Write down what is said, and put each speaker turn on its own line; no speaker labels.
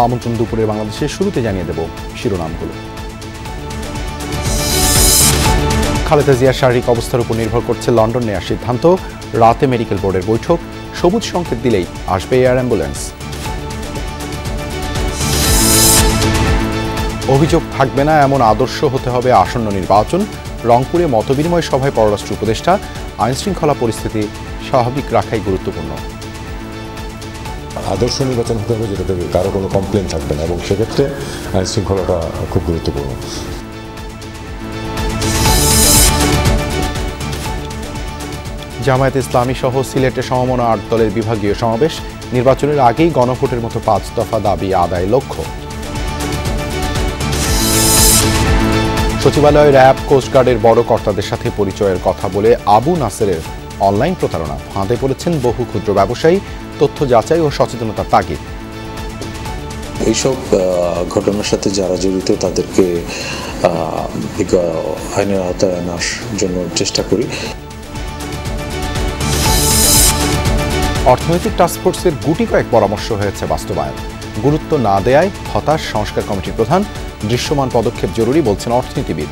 আমন্ত্রণ দুপুরে বাংলাদেশের শুরুতে জানিয়ে দেব শিরোনামগুলো। খালেদা জিয়ার শারীরিক অবস্থার উপর নির্ভর করছে লন্ডন নেওয়ার সিদ্ধান্ত। রাতে মেডিকেল বোর্ডের বৈঠক, সবুজ সংকেত দিলেই আসবে এয়ার অ্যাম্বুলেন্স। অভিযোগ থাকবে না এমন আদর্শ হতে হবে আসন্ন নির্বাচন। রংপুরে মতবিনিময় সভায় পররাষ্ট্র উপদেষ্টা। আইনশৃঙ্খলা পরিস্থিতি স্বাভাবিক রাখাই গুরুত্বপূর্ণ।
আদর্শ নির্বাচন হতে হবে যেটাতে কারো কোনো কমপ্লেন থাকবে না, এবং সেক্ষেত্রে আইনশৃঙ্খলাটা খুব গুরুত্বপূর্ণ।
জামায়াতে ইসলামী সহ সিলেটে সমমনা ৮ দলের বিভাগীয় সমাবেশ। নির্বাচনের আগেই গণভোটের মতো ৫ দফা দাবি আদায় লক্ষ্য। সচিবালয়, র্যাব, কোস্টগার্ডের বড় কর্তাদের সাথে পরিচয়ের কথা বলে আবু নাসেরের অনলাইন প্রতারণা। ফাঁদে পড়েছেন বহু ক্ষুদ্র ব্যবসায়ী। তথ্য যাচাই ও সচেতনতার তাগিদ।
এইসব ঘটনার সাথে যারা জড়িত তাদেরকে আইনের আওতায় আনার জন্য চেষ্টা করি।
অর্থনৈতিক টাস্কফোর্সের গুটি কয়েক পরামর্শ হয়েছে বাস্তবায়ন। গুরুত্ব না দেয়ায় হতাশ সংস্কার কমিটির প্রধান। দৃশ্যমান পদক্ষেপ জরুরি বলছেন অর্থনীতিবিদ।